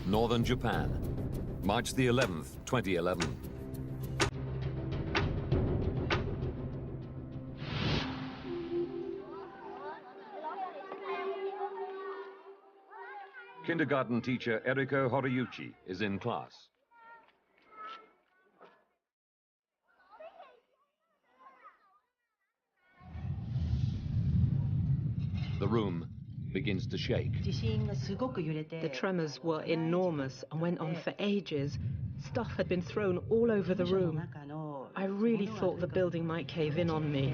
northern Japan, March the 11th, 2011. Kindergarten teacher Eriko Horiyuchi is in class. The room begins to shake. The tremors were enormous and went on for ages. Stuff had been thrown all over the room. I really thought the building might cave in on me.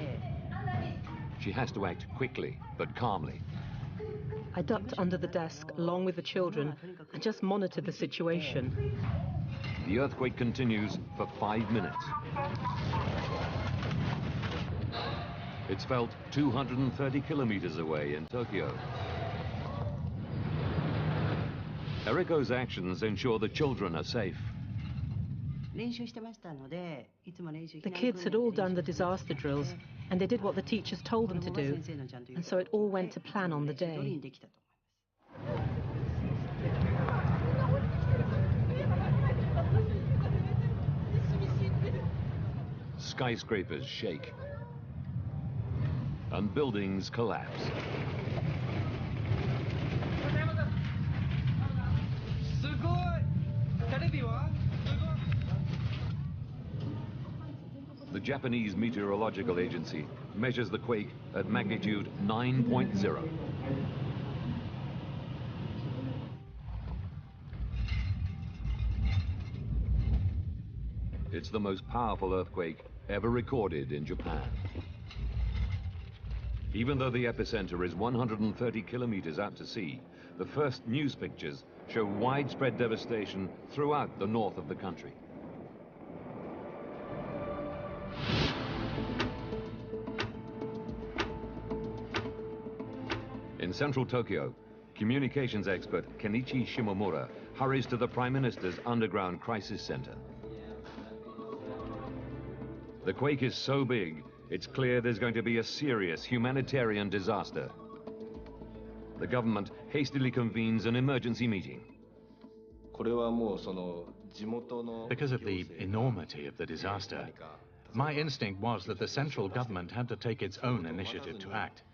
She has to act quickly, but calmly. I ducked under the desk along with the children and just monitored the situation. The earthquake continues for 5 minutes. It's felt 230 kilometers away in Tokyo. Eriko's actions ensure the children are safe. The kids had all done the disaster drills, and they did what the teachers told them to do, and so it all went to plan on the day. Skyscrapers shake, and buildings collapse. The Japanese Meteorological Agency measures the quake at magnitude 9.0. It's the most powerful earthquake ever recorded in Japan. Even though the epicenter is 130 kilometers out to sea, the first news pictures show widespread devastation throughout the north of the country. In central Tokyo, communications expert Kenichi Shimomura hurries to the Prime Minister's underground crisis center. The quake is so big, it's clear there's going to be a serious humanitarian disaster. The government hastily convenes an emergency meeting. Because of the enormity of the disaster, my instinct was that the central government had to take its own initiative to act,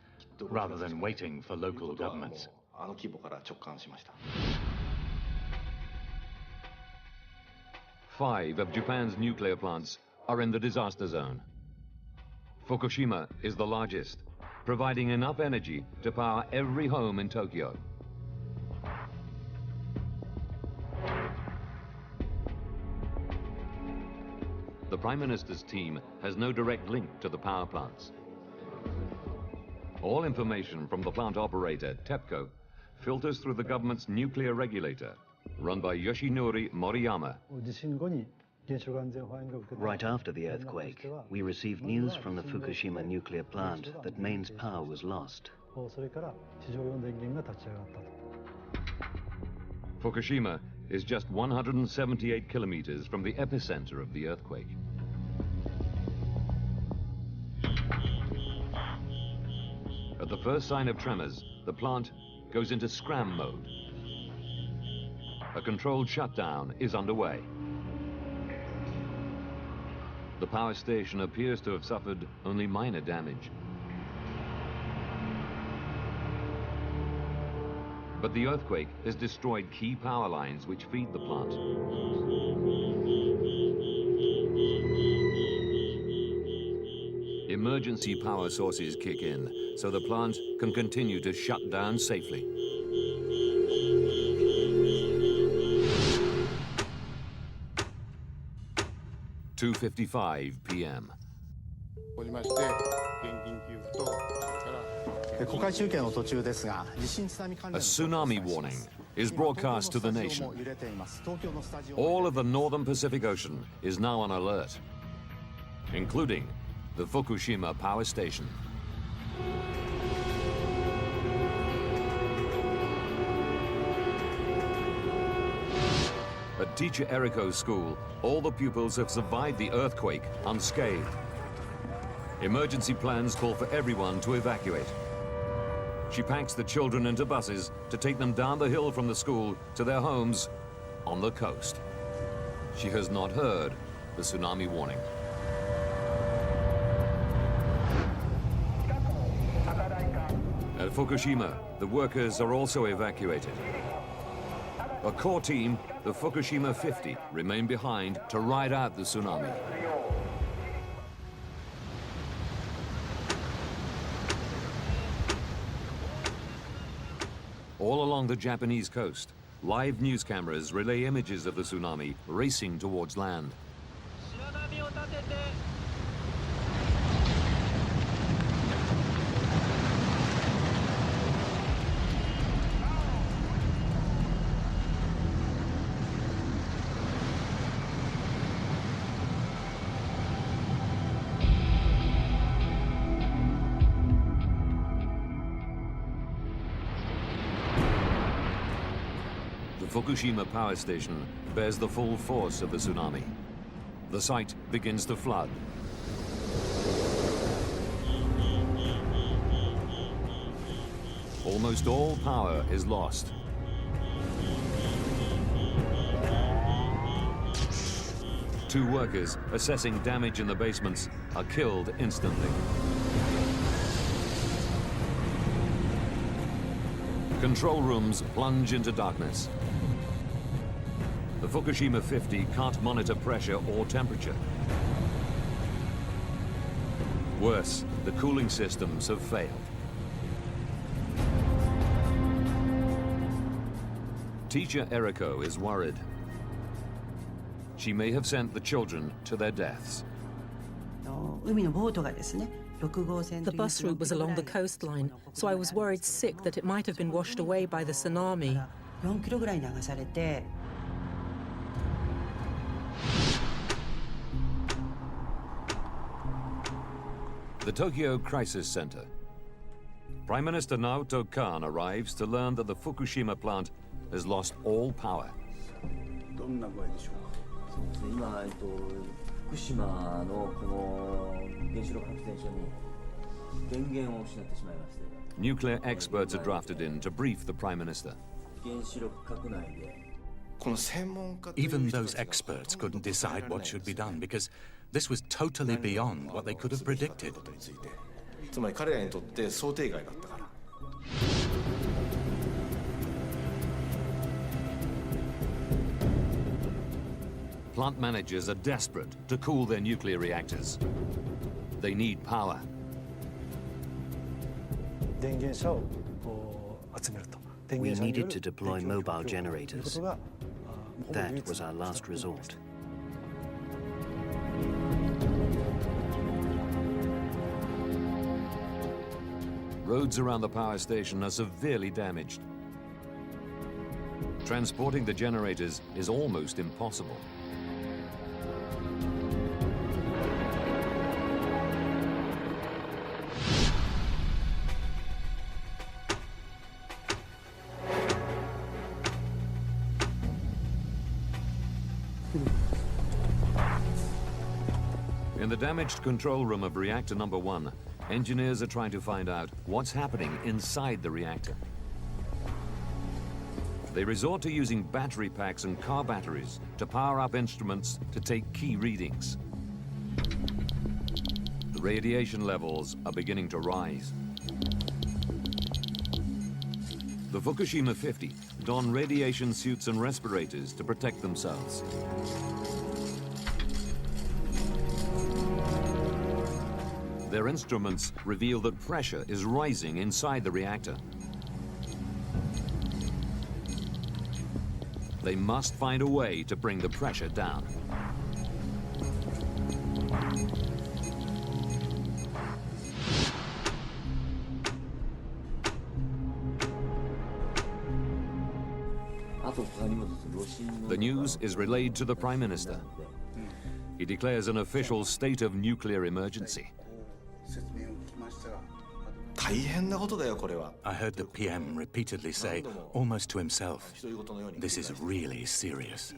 rather than waiting for local governments. 5 of Japan's nuclear plants are in the disaster zone. Fukushima is the largest, providing enough energy to power every home in Tokyo. The Prime Minister's team has no direct link to the power plants. All information from the plant operator, TEPCO, filters through the government's nuclear regulator, run by Yoshinori Moriyama. Right after the earthquake, we received news from the Fukushima nuclear plant that mains power was lost. Fukushima is just 178 kilometers from the epicenter of the earthquake. At the first sign of tremors, the plant goes into scram mode. A controlled shutdown is underway. The power station appears to have suffered only minor damage. But the earthquake has destroyed key power lines which feed the plant. Emergency power sources kick in, so the plant can continue to shut down safely. (2:55 p.m.) A tsunami warning is broadcast to the nation. All of the northern Pacific Ocean is now on alert, including the Fukushima power station. At teacher Eriko's school, all the pupils have survived the earthquake unscathed. Emergency plans call for everyone to evacuate. She packs the children into buses to take them down the hill from the school to their homes on the coast. She has not heard the tsunami warning. At Fukushima, the workers are also evacuated. A core team, the Fukushima 50, remain behind to ride out the tsunami. All along the Japanese coast, live news cameras relay images of the tsunami racing towards land. The Fukushima power station bears the full force of the tsunami. The site begins to flood. Almost all power is lost. Two workers assessing damage in the basements are killed instantly. Control rooms plunge into darkness. The Fukushima 50 can't monitor pressure or temperature. Worse, the cooling systems have failed. Teacher Eriko is worried. She may have sent the children to their deaths. The bus route was along the coastline, so I was worried sick that it might have been washed away by the tsunami. The Tokyo Crisis Center. Prime Minister Naoto Kan arrives to learn that the Fukushima plant has lost all power. Nuclear experts are drafted in to brief the Prime Minister. Even those experts couldn't decide what should be done because this was totally beyond what they could have predicted. Plant managers are desperate to cool their nuclear reactors. They need power. We needed to deploy mobile generators. That was our last resort. Roads around the power station are severely damaged. Transporting the generators is almost impossible. In the damaged control room of reactor number 1, engineers are trying to find out what's happening inside the reactor. They resort to using battery packs and car batteries to power up instruments to take key readings. The radiation levels are beginning to rise. The Fukushima 50 don radiation suits and respirators to protect themselves. Their instruments reveal that pressure is rising inside the reactor. They must find a way to bring the pressure down. The news is relayed to the Prime Minister. He declares an official state of nuclear emergency. I heard the PM repeatedly say, almost to himself, this is really serious.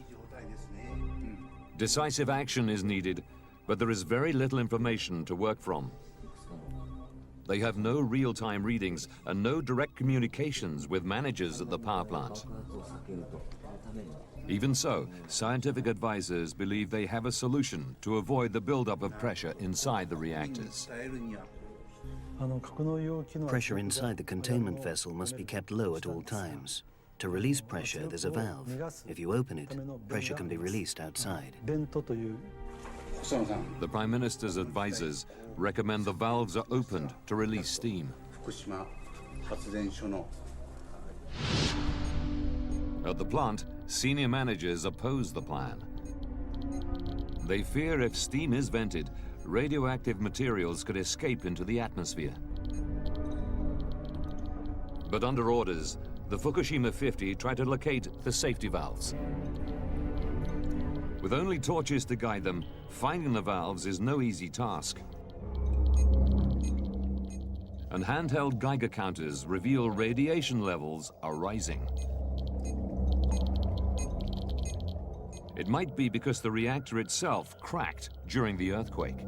Decisive action is needed, but there is very little information to work from. They have no real-time readings and no direct communications with managers at the power plant. Even so, scientific advisors believe they have a solution to avoid the buildup of pressure inside the reactors. Pressure inside the containment vessel must be kept low at all times. To release pressure, there's a valve. If you open it, pressure can be released outside. The Prime Minister's advisors recommend the valves are opened to release steam. At the plant, senior managers oppose the plan. They fear if steam is vented, radioactive materials could escape into the atmosphere. But under orders, the Fukushima 50 try to locate the safety valves. With only torches to guide them, finding the valves is no easy task. And handheld Geiger counters reveal radiation levels are rising. It might be because the reactor itself cracked during the earthquake.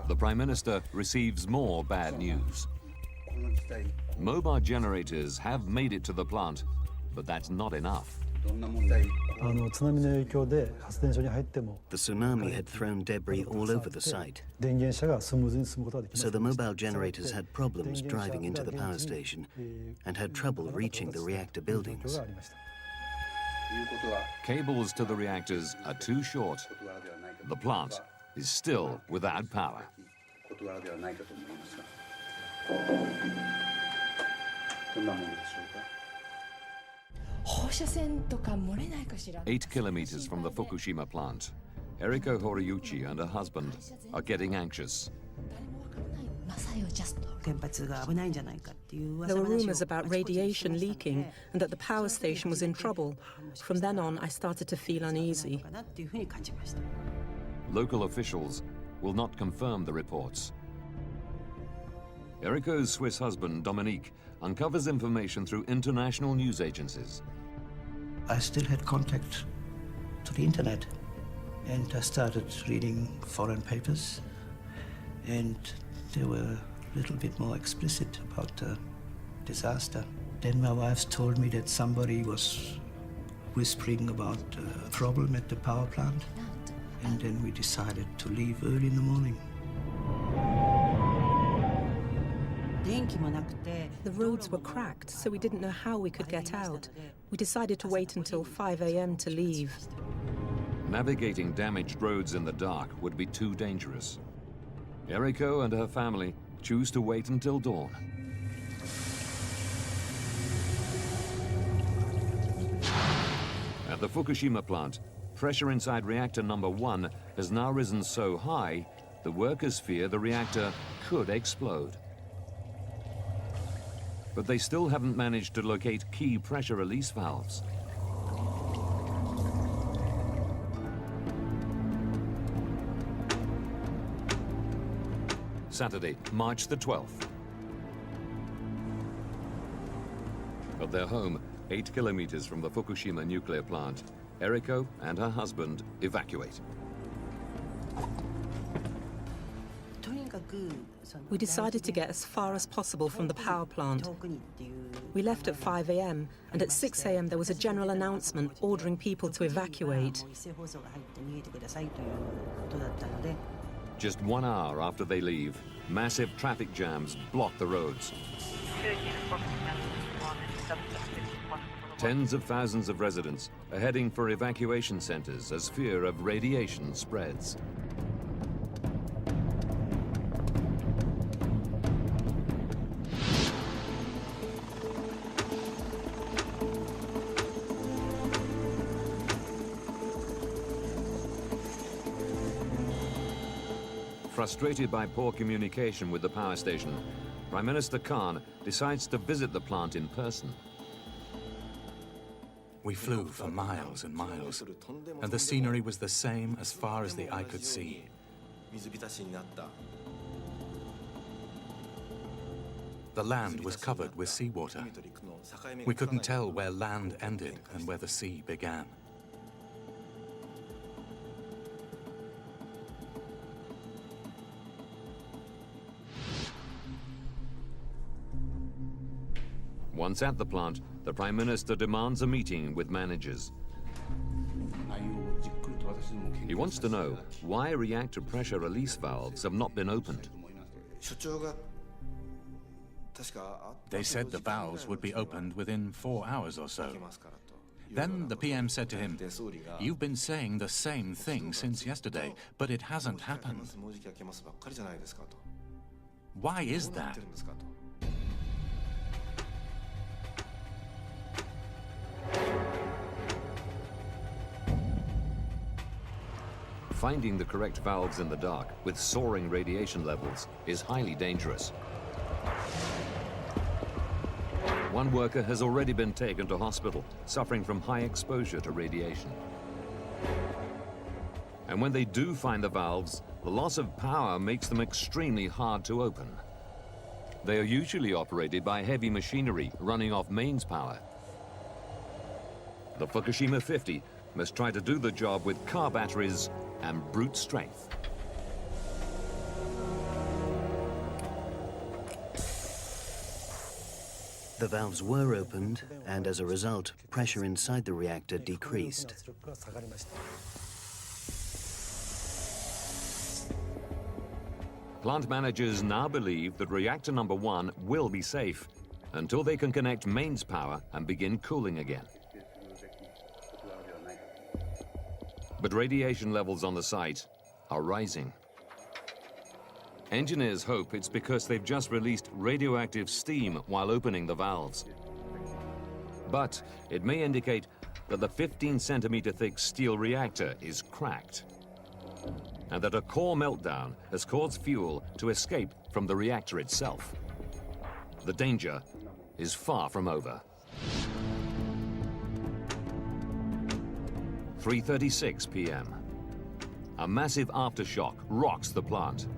The Prime Minister receives more bad news. Mobile generators have made it to the plant, but that's not enough. The tsunami had thrown debris all over the site, so the mobile generators had problems driving into the power station and had trouble reaching the reactor buildings. Cables to the reactors are too short. The plant is still without power. 8 kilometers from the Fukushima plant, Eriko Horiyuchi and her husband are getting anxious. There were rumors about radiation leaking and that the power station was in trouble. From then on, I started to feel uneasy. Local officials will not confirm the reports. Eriko's Swiss husband, Dominique, uncovers information through international news agencies. I still had contact to the internet, and I started reading foreign papers, and they were a little bit more explicit about the disaster. Then my wife told me that somebody was whispering about a problem at the power plant, and then we decided to leave early in the morning. The roads were cracked, so we didn't know how we could get out. We decided to wait until 5 a.m. to leave. Navigating damaged roads in the dark would be too dangerous. Eriko and her family choose to wait until dawn. At the Fukushima plant, pressure inside reactor number 1 has now risen so high, the workers fear the reactor could explode. But they still haven't managed to locate key pressure release valves. Saturday, March the 12th. At their home, 8 kilometers from the Fukushima nuclear plant, Eriko and her husband evacuate. We decided to get as far as possible from the power plant. We left at 5 a.m. and at 6 a.m. there was a general announcement ordering people to evacuate. Just 1 hour after they leave, massive traffic jams block the roads. Tens of thousands of residents are heading for evacuation centers as fear of radiation spreads. Frustrated by poor communication with the power station, Prime Minister Khan decides to visit the plant in person. We flew for miles and miles, and the scenery was the same as far as the eye could see. the land was covered with seawater. We couldn't tell where land ended and where the sea began. Once at the plant, the Prime Minister demands a meeting with managers. He wants to know why reactor pressure release valves have not been opened. They said the valves would be opened within 4 hours or so. Then the PM said to him, "You've been saying the same thing since yesterday, but it hasn't happened. Why is that?" Finding the correct valves in the dark with soaring radiation levels is highly dangerous. One worker has already been taken to hospital, suffering from high exposure to radiation. And when they do find the valves, the loss of power makes them extremely hard to open. They are usually operated by heavy machinery running off mains power. The Fukushima 50 must try to do the job with car batteries and brute strength. The valves were opened, and as a result, pressure inside the reactor decreased. Plant managers now believe that reactor number 1 will be safe until they can connect mains power and begin cooling again. But radiation levels on the site are rising. Engineers hope it's because they've just released radioactive steam while opening the valves. But it may indicate that the 15-centimeter thick steel reactor is cracked, and that a core meltdown has caused fuel to escape from the reactor itself. The danger is far from over. 3:36 p.m. A massive aftershock rocks the plant.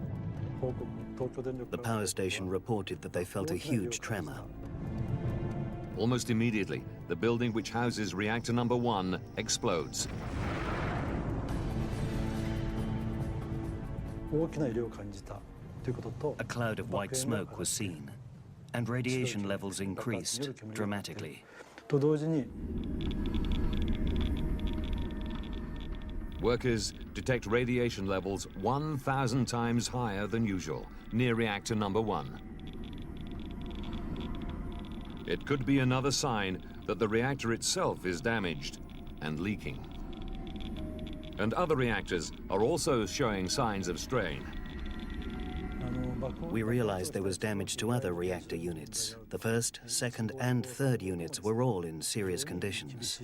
The power station reported that they felt a huge tremor. Almost immediately, the building which houses reactor number 1 explodes. A cloud of white smoke was seen, and radiation levels increased dramatically. Workers detect radiation levels 1,000 times higher than usual near reactor number 1. It could be another sign that the reactor itself is damaged and leaking. And other reactors are also showing signs of strain. We realized there was damage to other reactor units. The first, second, and third units were all in serious conditions.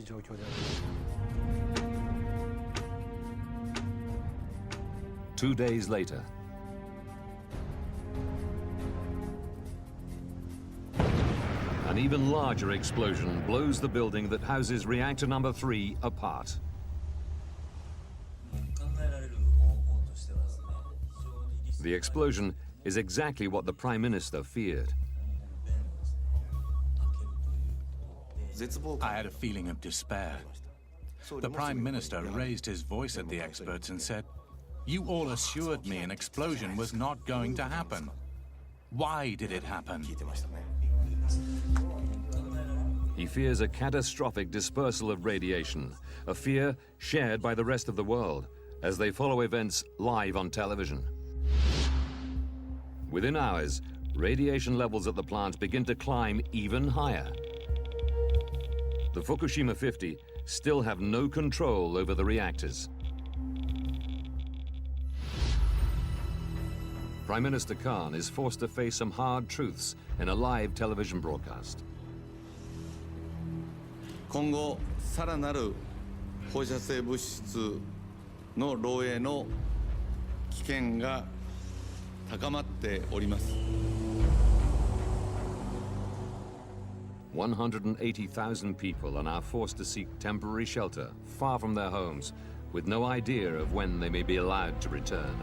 Two days later, an even larger explosion blows the building that houses reactor number 3 apart. The explosion is exactly what the Prime Minister feared. I had a feeling of despair. The Prime Minister raised his voice at the experts and said, "You all assured me an explosion was not going to happen. Why did it happen?" He fears a catastrophic dispersal of radiation, a fear shared by the rest of the world as they follow events live on television. Within hours, radiation levels at the plant begin to climb even higher. The Fukushima 50 still have no control over the reactors. Prime Minister Khan is forced to face some hard truths in a live television broadcast. 今後さらなる放射性物質の漏洩の危険が高まっております。 180,000 people are now forced to seek temporary shelter far from their homes, with no idea of when they may be allowed to return.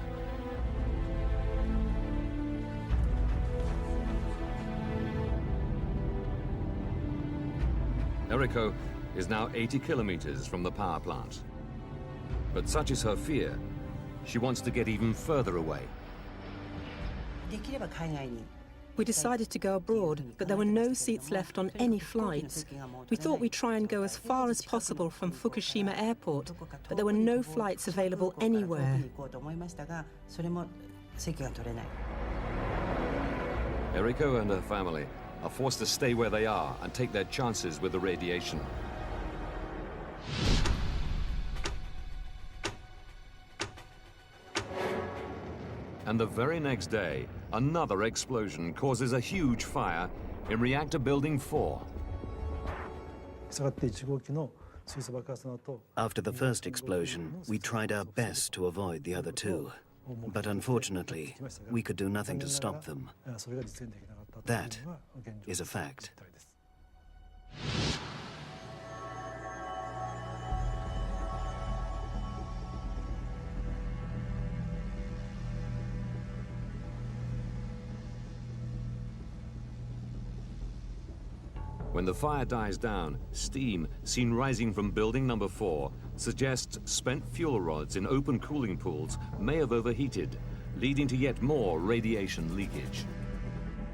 Eriko is now 80 kilometers from the power plant. But such is her fear, she wants to get even further away. We decided to go abroad, but there were no seats left on any flights. We thought we'd try and go as far as possible from Fukushima Airport, but there were no flights available anywhere. Eriko and her family are forced to stay where they are and take their chances with the radiation. And the very next day, another explosion causes a huge fire in reactor building 4. After the first explosion, we tried our best to avoid the other two. But unfortunately, we could do nothing to stop them. That is a fact. When the fire dies down, steam seen rising from building number 4 suggests spent fuel rods in open cooling pools may have overheated, leading to yet more radiation leakage.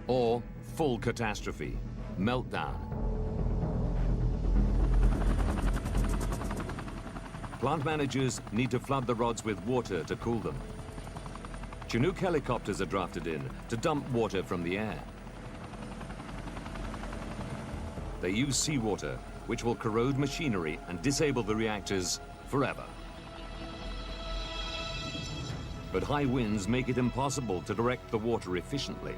Or full catastrophe, meltdown. Plant managers need to flood the rods with water to cool them. Chinook helicopters are drafted in to dump water from the air. They use seawater, which will corrode machinery and disable the reactors forever. But high winds make it impossible to direct the water efficiently.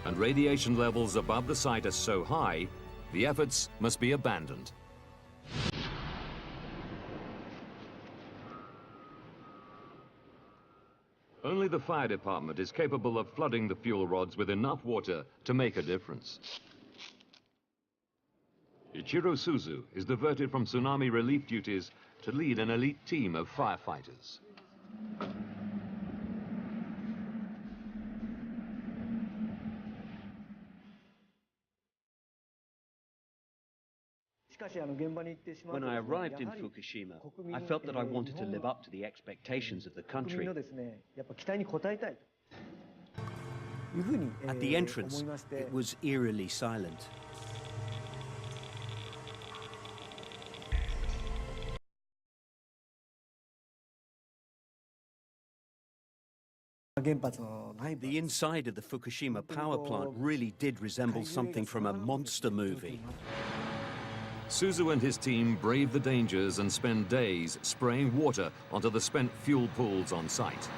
And radiation levels above the site are so high, the efforts must be abandoned. Only the fire department is capable of flooding the fuel rods with enough water to make a difference. Ichiro Suzu is diverted from tsunami relief duties to lead an elite team of firefighters. When I arrived in Fukushima, I felt that I wanted to live up to the expectations of the country. At the entrance, it was eerily silent. The inside of the Fukushima power plant really did resemble something from a monster movie. Suzu and his team brave the dangers and spend days spraying water onto the spent fuel pools on site.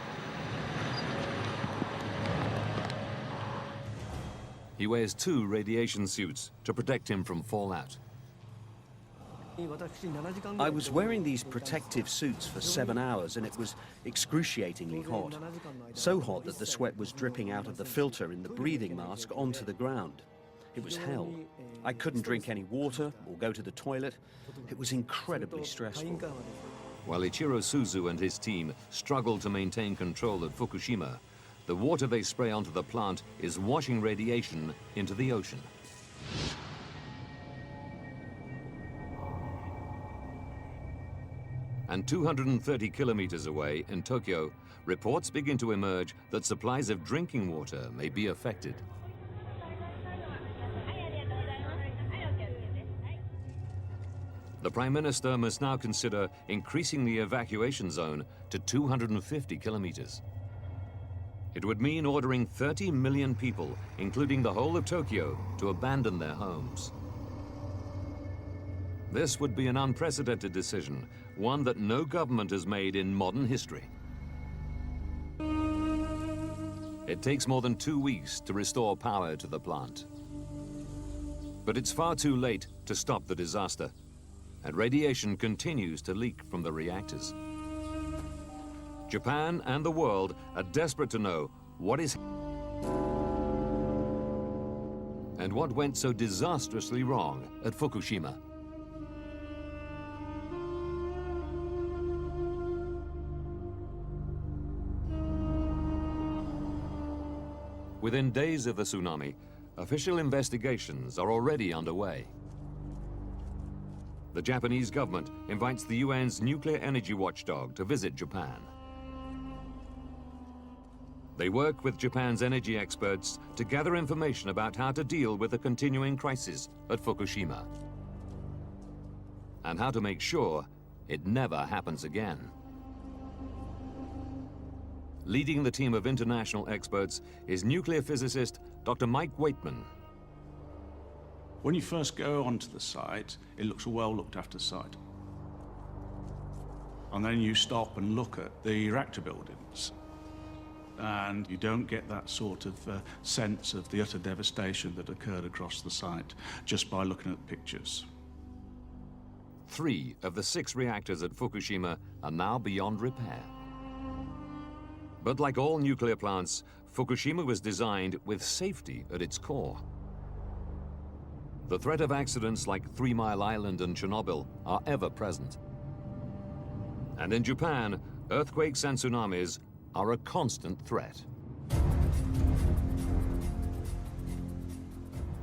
He wears 2 radiation suits to protect him from fallout. I was wearing these protective suits for 7 hours and it was excruciatingly hot. So hot that the sweat was dripping out of the filter in the breathing mask onto the ground. It was hell. I couldn't drink any water or go to the toilet. It was incredibly stressful. While Ichiro Suzu and his team struggle to maintain control at Fukushima, the water they spray onto the plant is washing radiation into the ocean. And 230 kilometers away in Tokyo, reports begin to emerge that supplies of drinking water may be affected. The Prime Minister must now consider increasing the evacuation zone to 250 kilometers. It would mean ordering 30 million people, including the whole of Tokyo, to abandon their homes. This would be an unprecedented decision, one that no government has made in modern history. It takes more than 2 weeks to restore power to the plant. But it's far too late to stop the disaster, and radiation continues to leak from the reactors. Japan and the world are desperate to know what is and what went so disastrously wrong at Fukushima. Within days of the tsunami, official investigations are already underway. the Japanese government invites the UN's nuclear energy watchdog to visit Japan. They work with Japan's energy experts to gather information about how to deal with the continuing crisis at Fukushima and how to make sure it never happens again. Leading the team of international experts is nuclear physicist Dr. Mike Waitman. When you first go onto the site, it looks a well looked after site. And then you stop and look at the reactor buildings. And you don't get that sort of sense of the utter devastation that occurred across the site just by looking at the pictures. 3 of the 6 reactors at Fukushima are now beyond repair. But like all nuclear plants, Fukushima was designed with safety at its core. The threat of accidents like 3 Mile Island and Chernobyl are ever present. And in Japan, earthquakes and tsunamis are a constant threat.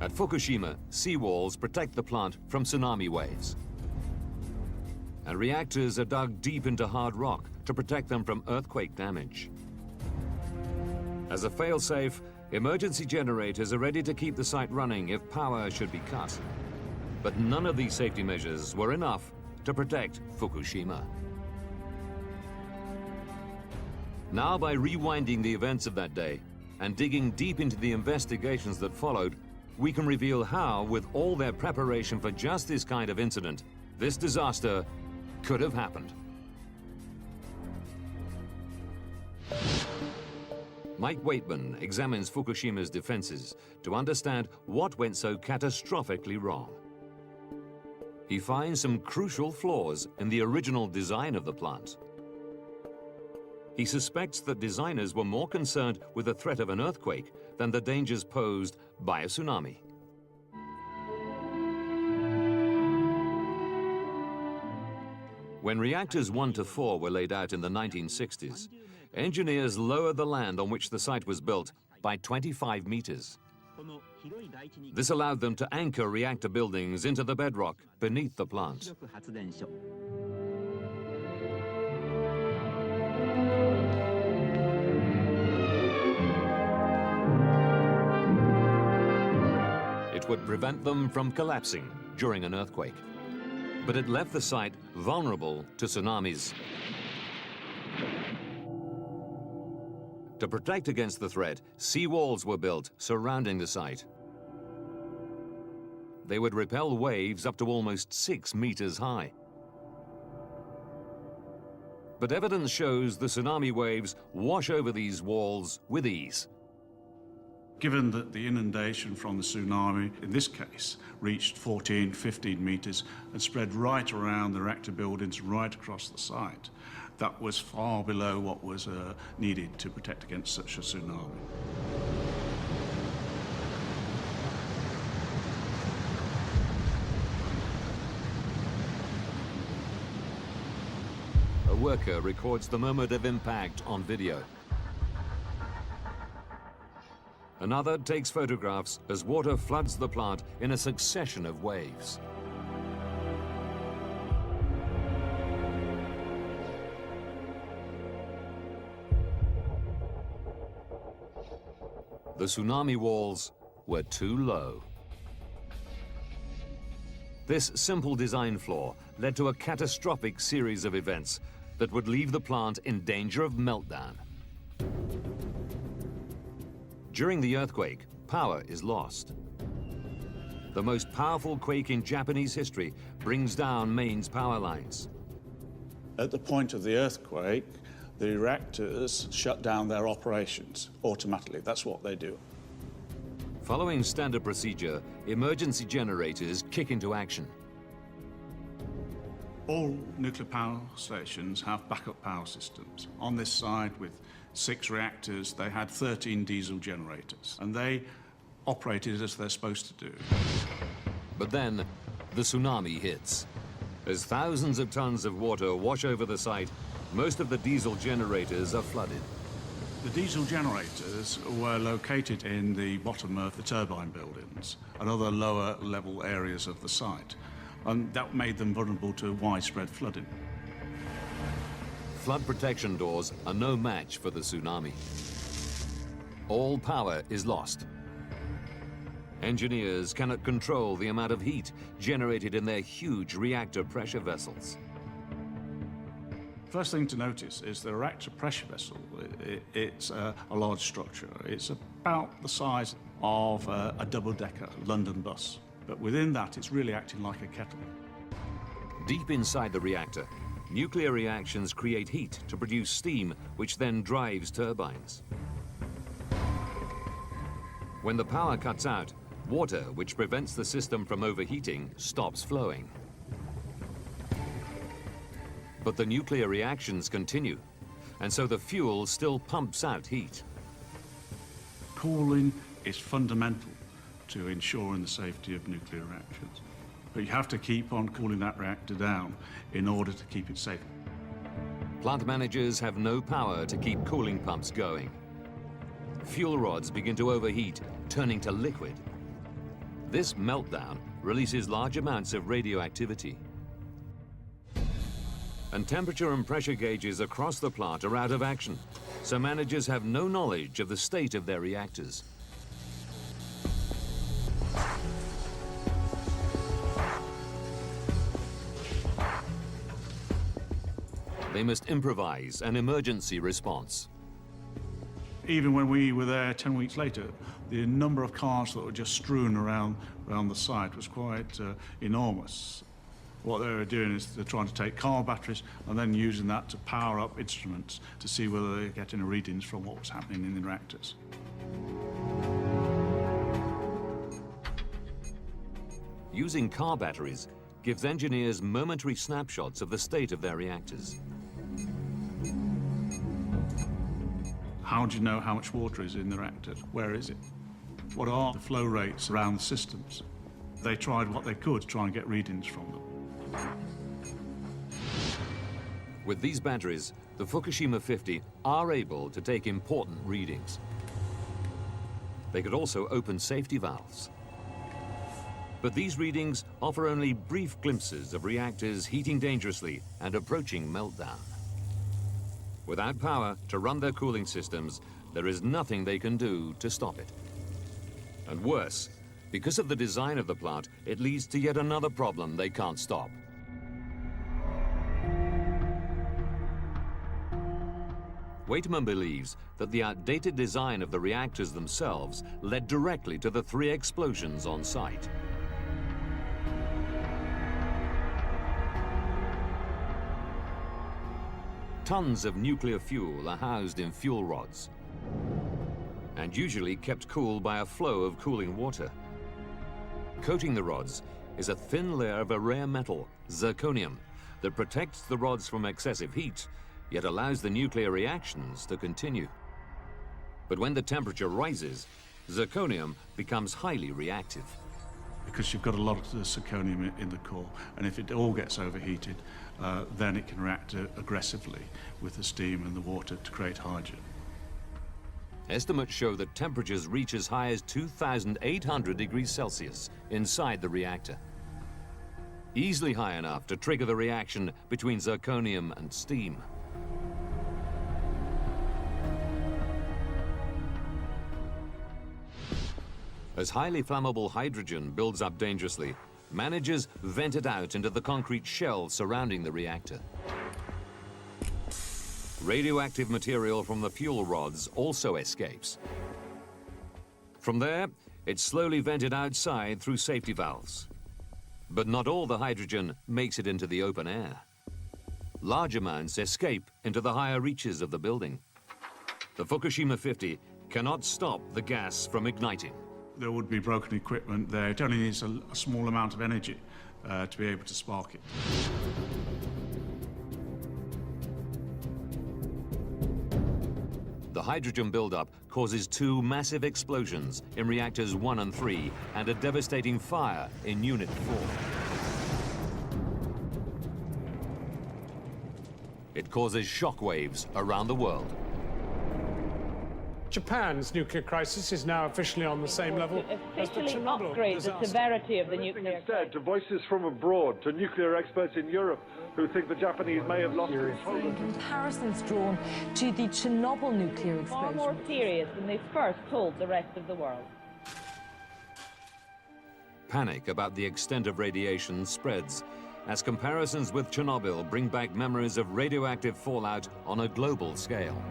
At Fukushima, seawalls protect the plant from tsunami waves. And reactors are dug deep into hard rock to protect them from earthquake damage. As a fail-safe, emergency generators are ready to keep the site running if power should be cut. But none of these safety measures were enough to protect Fukushima. Now, by rewinding the events of that day and digging deep into the investigations that followed, we can reveal how, with all their preparation for just this kind of incident, this disaster could have happened. Mike Waitman examines Fukushima's defenses to understand what went so catastrophically wrong. He finds some crucial flaws in the original design of the plant. He suspects that designers were more concerned with the threat of an earthquake than the dangers posed by a tsunami. When reactors 1 to 4 were laid out in the 1960s, engineers lowered the land on which the site was built by 25 meters. This allowed them to anchor reactor buildings into the bedrock beneath the plant. It would prevent them from collapsing during an earthquake. But it left the site vulnerable to tsunamis. To protect against the threat, seawalls were built surrounding the site. They would repel waves up to almost 6 meters high. But evidence shows the tsunami waves wash over these walls with ease. Given that the inundation from the tsunami, in this case, reached 14, 15 meters and spread right around the reactor buildings, right across the site, that was far below what was needed to protect against such a tsunami. A worker records the moment of impact on video. Another takes photographs as water floods the plant in a succession of waves. The tsunami walls were too low. This simple design flaw led to a catastrophic series of events that would leave the plant in danger of meltdown. During the earthquake, power is lost. The most powerful quake in Japanese history brings down Maine's power lines. At the point of the earthquake, the reactors shut down their operations automatically. That's what they do. Following standard procedure, emergency generators kick into action. All nuclear power stations have backup power systems. On this side, with 6 reactors, they had 13 diesel generators, and they operated as they're supposed to do. But then, the tsunami hits. As thousands of tons of water wash over the site, most of the diesel generators are flooded. The diesel generators were located in the bottom of the turbine buildings and other lower level areas of the site. and that made them vulnerable to widespread flooding. Flood protection doors are no match for the tsunami. All power is lost. Engineers cannot control the amount of heat generated in their huge reactor pressure vessels. First thing to notice is the reactor pressure vessel. It's a large structure. It's about the size of a double-decker London bus. But within that, it's really acting like a kettle. Deep inside the reactor, nuclear reactions create heat to produce steam, which then drives turbines. When the power cuts out, water, which prevents the system from overheating, stops flowing. But the nuclear reactions continue, and so the fuel still pumps out heat. Cooling is fundamental to ensuring the safety of nuclear reactors. But you have to keep on cooling that reactor down in order to keep it safe. Plant managers have no power to keep cooling pumps going. Fuel rods begin to overheat, turning to liquid. This meltdown releases large amounts of radioactivity. And temperature and pressure gauges across the plant are out of action, so managers have no knowledge of the state of their reactors. They must improvise an emergency response. Even when we were there 10 weeks later, the number of cars that were just strewn around the site was quite enormous. What they were doing is they're trying to take car batteries and then using that to power up instruments to see whether they're getting readings from what was happening in the reactors. Using car batteries gives engineers momentary snapshots of the state of their reactors. How do you know how much water is in the reactor? Where is it? What are the flow rates around the systems? They tried what they could to try and get readings from them. With these batteries, the Fukushima 50 are able to take important readings. They could also open safety valves. But these readings offer only brief glimpses of reactors heating dangerously and approaching meltdown. Without power to run their cooling systems, there is nothing they can do to stop it. And worse, because of the design of the plant, it leads to yet another problem they can't stop. Waitman believes that the outdated design of the reactors themselves led directly to the 3 explosions on site. Tons of nuclear fuel are housed in fuel rods and usually kept cool by a flow of cooling water. Coating the rods is a thin layer of a rare metal, zirconium, that protects the rods from excessive heat, yet allows the nuclear reactions to continue. But when the temperature rises, zirconium becomes highly reactive. Because you've got a lot of zirconium in the core, and if it all gets overheated, then it can react aggressively with the steam and the water to create hydrogen. Estimates show that temperatures reach as high as 2,800 degrees Celsius inside the reactor. Easily high enough to trigger the reaction between zirconium and steam. As highly flammable hydrogen builds up dangerously, managers vent it out into the concrete shell surrounding the reactor. Radioactive material from the fuel rods also escapes. From there, it's slowly vented outside through safety valves. But not all the hydrogen makes it into the open air. Large amounts escape into the higher reaches of the building. The Fukushima 50 cannot stop the gas from igniting. There would be broken equipment there. It only needs a small amount of energy to be able to spark it. The hydrogen buildup causes 2 massive explosions in reactors 1 and 3 and a devastating fire in Unit 4. It causes shockwaves around the world. Japan's nuclear crisis is now officially on the same level as the Chernobyl upgrade disaster. the severity of the nuclear instead to voices from abroad, to nuclear experts in Europe who think the Japanese may have lost control. Comparisons drawn to the Chernobyl nuclear explosion. Far more serious than they first told the rest of the world. Panic about the extent of radiation spreads as comparisons with Chernobyl bring back memories of radioactive fallout on a global scale.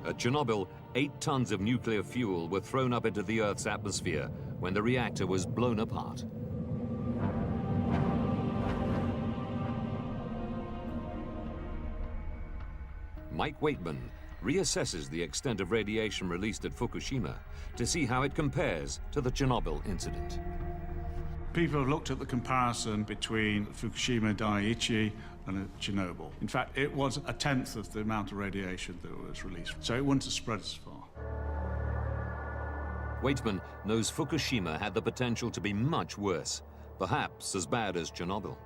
At Chernobyl, 8 tons of nuclear fuel were thrown up into the Earth's atmosphere when the reactor was blown apart. Mike Waitman reassesses the extent of radiation released at Fukushima to see how it compares to the Chernobyl incident. People have looked at the comparison between Fukushima Daiichi and Chernobyl. In fact, it was 1/10 of the amount of radiation that was released, so it wouldn't have spread as far. Waitman knows Fukushima had the potential to be much worse, perhaps as bad as Chernobyl.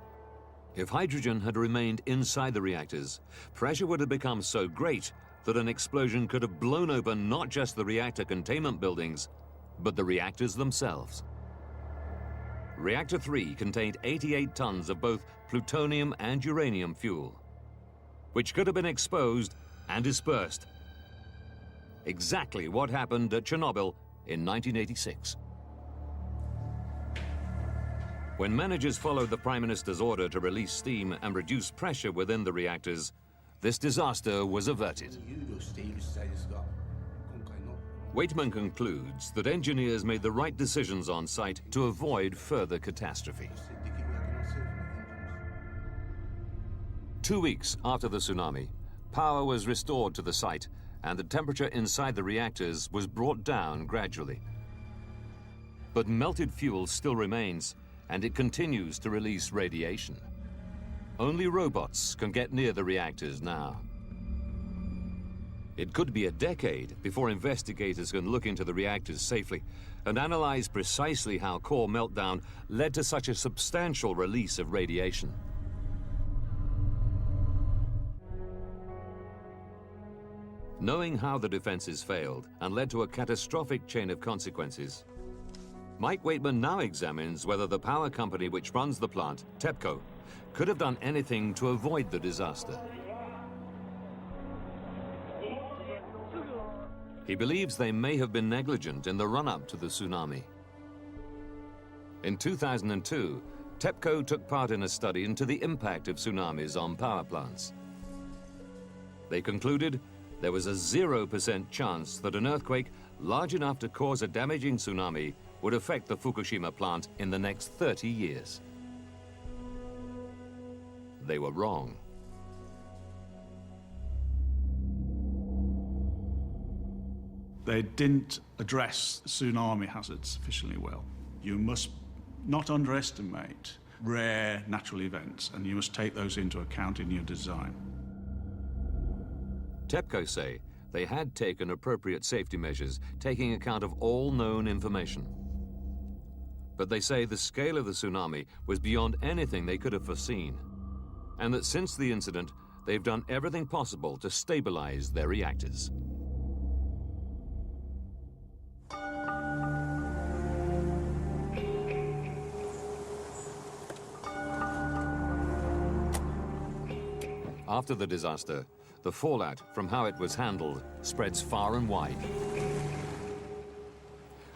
If hydrogen had remained inside the reactors, pressure would have become so great that an explosion could have blown open not just the reactor containment buildings, but the reactors themselves. Reactor 3 contained 88 tons of both plutonium and uranium fuel, which could have been exposed and dispersed. Exactly what happened at Chernobyl in 1986. When managers followed the Prime Minister's order to release steam and reduce pressure within the reactors, this disaster was averted. Waitman concludes that engineers made the right decisions on site to avoid further catastrophe. 2 weeks after the tsunami, power was restored to the site and the temperature inside the reactors was brought down gradually. But melted fuel still remains, and it continues to release radiation. Only robots can get near the reactors now. It could be a decade before investigators can look into the reactors safely and analyze precisely how core meltdown led to such a substantial release of radiation. Knowing how the defenses failed and led to a catastrophic chain of consequences, Mike Waitman now examines whether the power company which runs the plant, TEPCO, could have done anything to avoid the disaster. He believes they may have been negligent in the run-up to the tsunami. In 2002, TEPCO took part in a study into the impact of tsunamis on power plants. They concluded there was a 0% chance that an earthquake large enough to cause a damaging tsunami would affect the Fukushima plant in the next 30 years. They were wrong. They didn't address tsunami hazards sufficiently well. You must not underestimate rare natural events, and you must take those into account in your design. TEPCO say they had taken appropriate safety measures, taking account of all known information. But they say the scale of the tsunami was beyond anything they could have foreseen, and that since the incident, they've done everything possible to stabilize their reactors. After the disaster, the fallout from how it was handled spreads far and wide.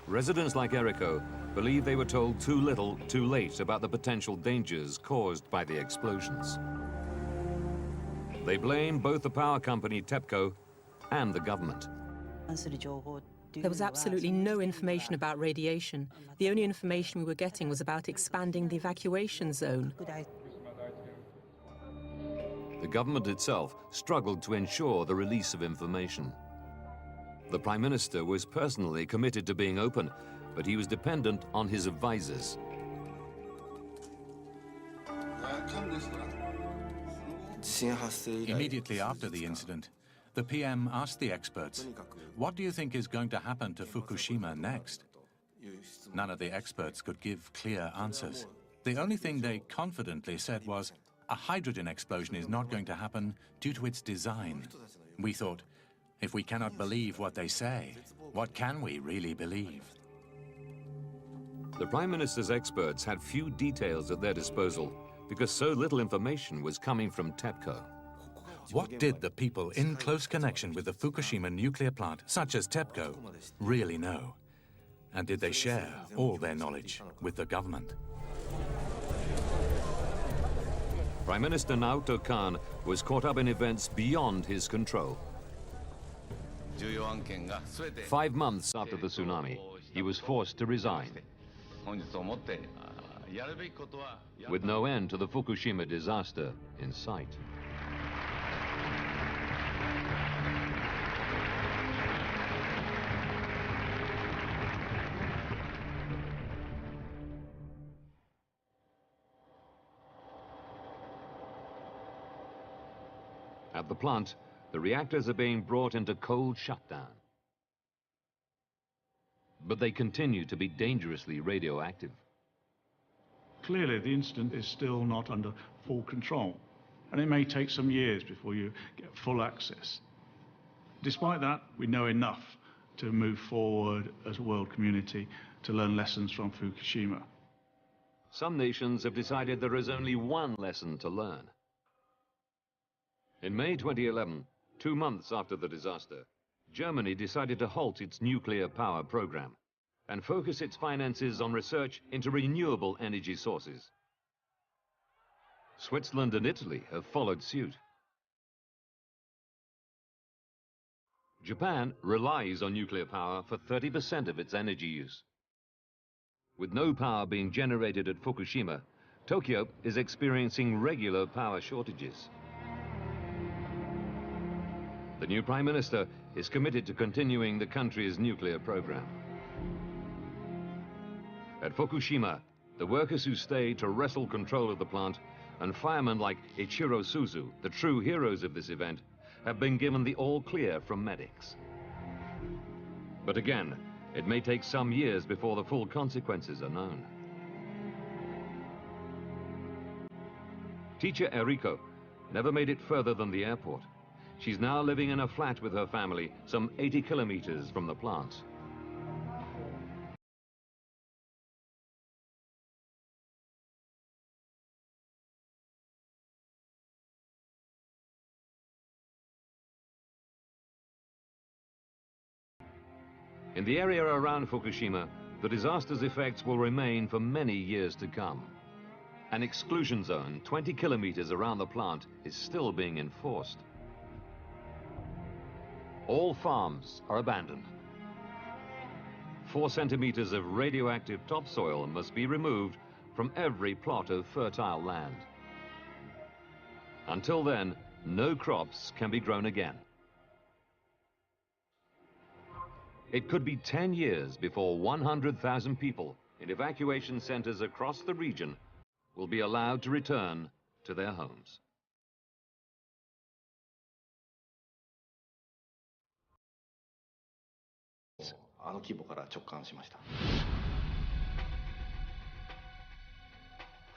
Residents like Eriko believe they were told too little, too late about the potential dangers caused by the explosions. They blame both the power company TEPCO and the government. There was absolutely no information about radiation. The only information we were getting was about expanding the evacuation zone. The government itself struggled to ensure the release of information. The Prime Minister was personally committed to being open, but he was dependent on his advisors. Immediately after the incident, the PM asked the experts, "What do you think is going to happen to Fukushima next?" None of the experts could give clear answers. The only thing they confidently said was, A hydrogen explosion is not going to happen due to its design. We thought, if we cannot believe what they say, what can we really believe? The Prime Minister's experts had few details at their disposal because so little information was coming from TEPCO. What did the people in close connection with the Fukushima nuclear plant, such as TEPCO, really know? And did they share all their knowledge with the government? Prime Minister Naoto Kan was caught up in events beyond his control. 5 months after the tsunami, he was forced to resign, with no end to the Fukushima disaster in sight. At the plant, the reactors are being brought into cold shutdown. But they continue to be dangerously radioactive. Clearly, the incident is still not under full control, and it may take some years before you get full access. Despite that, we know enough to move forward as a world community to learn lessons from Fukushima. Some nations have decided there is only one lesson to learn. In May 2011, 2 months after the disaster, Germany decided to halt its nuclear power program and focus its finances on research into renewable energy sources. Switzerland and Italy have followed suit. Japan relies on nuclear power for 30% of its energy use. With no power being generated at Fukushima, Tokyo is experiencing regular power shortages. The new Prime Minister is committed to continuing the country's nuclear program. At Fukushima, the workers who stayed to wrestle control of the plant and firemen like Ichiro Suzu, the true heroes of this event, have been given the all-clear from medics. But again, it may take some years before the full consequences are known. Teacher Eriko never made it further than the airport. She's now living in a flat with her family, some 80 kilometers from the plant. In the area around Fukushima, the disaster's effects will remain for many years to come. An exclusion zone 20 kilometers around the plant is still being enforced. All farms are abandoned. 4 centimeters of radioactive topsoil must be removed from every plot of fertile land. Until then, no crops can be grown again. It could be 10 years before 100,000 people in evacuation centers across the region will be allowed to return to their homes.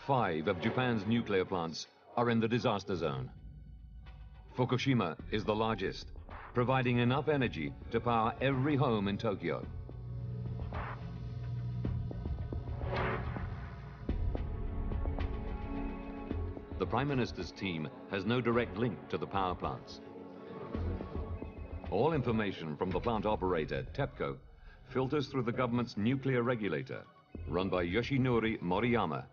Five of Japan's nuclear plants are in the disaster zone. Fukushima is the largest, providing enough energy to power every home in Tokyo. The Prime Minister's team has no direct link to the power plants. All information from the plant operator, TEPCO, filters through the government's nuclear regulator, run by Yoshinori Moriyama.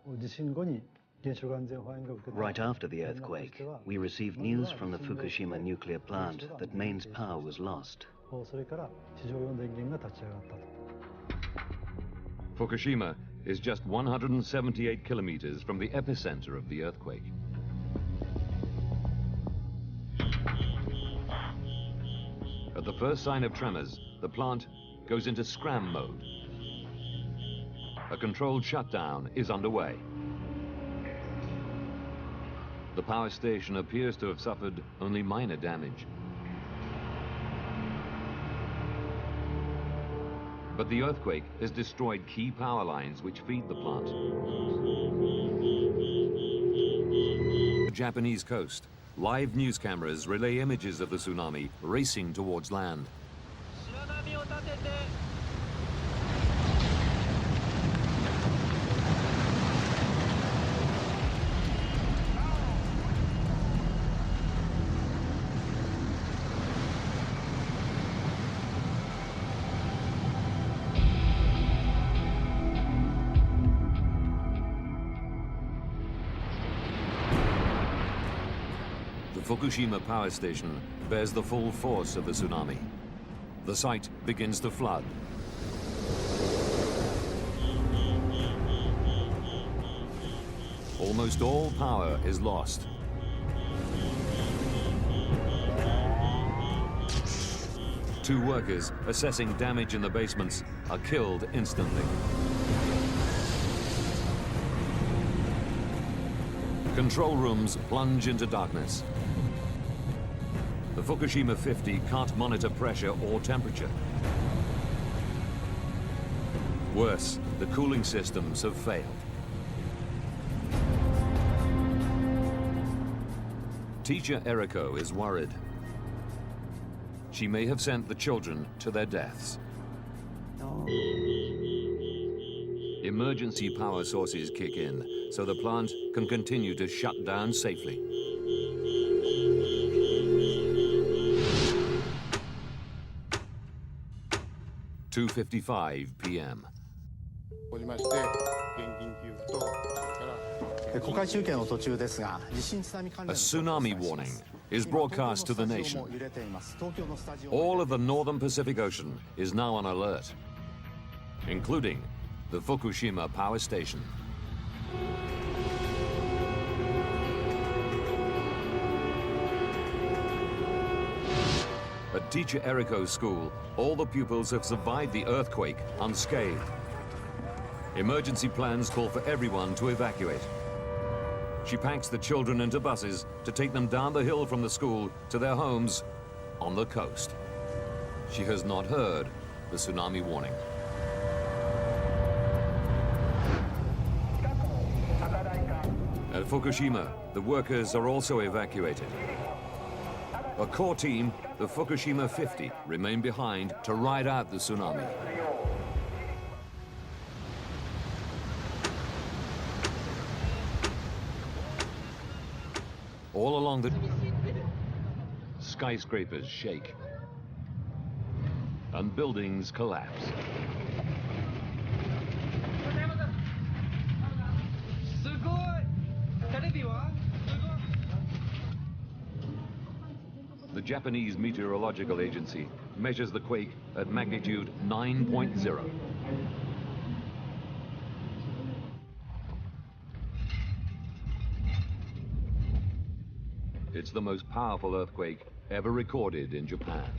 Right after the earthquake, we received news from the Fukushima nuclear plant that mains power was lost. Fukushima is just 178 kilometers from the epicenter of the earthquake. At the first sign of tremors, the plant goes into scram mode. A controlled shutdown is underway. The power station appears to have suffered only minor damage. But the earthquake has destroyed key power lines which feed the plant. The Japanese coast, live news cameras relay images of the tsunami racing towards land. The Fukushima power station bears the full force of the tsunami. The site begins to flood. Almost all power is lost. Two workers assessing damage in the basements are killed instantly. Control rooms plunge into darkness. The Fukushima 50 can't monitor pressure or temperature. Worse, the cooling systems have failed. Teacher Eriko is worried. She may have sent the children to their deaths. Emergency power sources kick in, so the plant can continue to shut down safely. (2:55 p.m.) A tsunami warning is broadcast to the nation. All of the northern Pacific Ocean is now on alert, including the Fukushima power station. At Teacher Eriko's school, all the pupils have survived the earthquake unscathed. Emergency plans call for everyone to evacuate. She packs the children into buses to take them down the hill from the school to their homes on the coast. She has not heard the tsunami warning. At Fukushima, the workers are also evacuated. A core team, the Fukushima 50, remain behind to ride out the tsunami. All along the skyscrapers shake and buildings collapse. The Japanese Meteorological Agency measures the quake at magnitude 9.0. It's the most powerful earthquake ever recorded in Japan.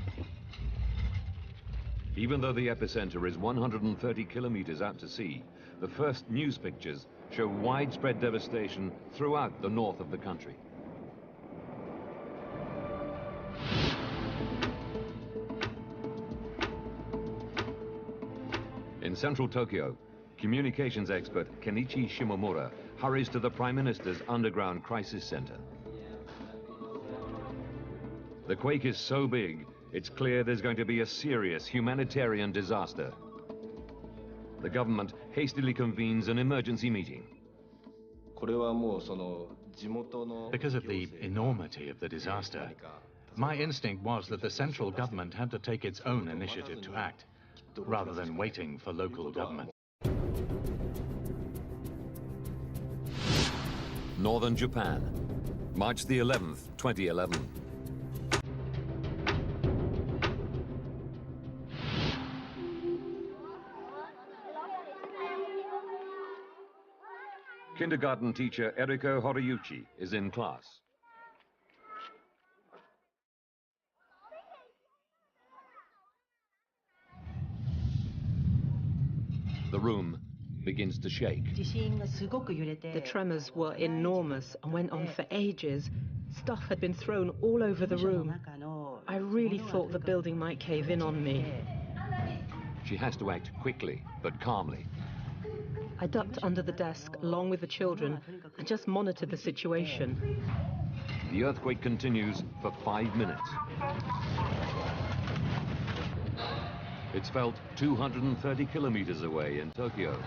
Even though the epicenter is 130 kilometers out to sea, the first news pictures show widespread devastation throughout the north of the country. In central Tokyo, communications expert Kenichi Shimomura hurries to the Prime Minister's underground crisis center. The quake is so big, it's clear there's going to be a serious humanitarian disaster. The government hastily convenes an emergency meeting. Because of the enormity of the disaster, my instinct was that the central government had to take its own initiative to act, rather than waiting for local government. Northern Japan, March the 11th, 2011. Kindergarten teacher Eriko Horiyuchi is in class. The room begins to shake. The tremors were enormous and went on for ages. Stuff had been thrown all over the room. I really thought the building might cave in on me. She has to act quickly, but calmly. I ducked under the desk along with the children and just monitored the situation. The earthquake continues for 5 minutes. It's felt 230 kilometers away in Tokyo.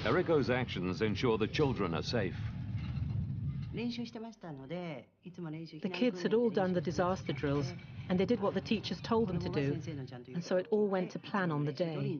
Eriko's actions ensure the children are safe. The kids had all done the disaster drills, and they did what the teachers told them to do, and so it all went to plan on the day.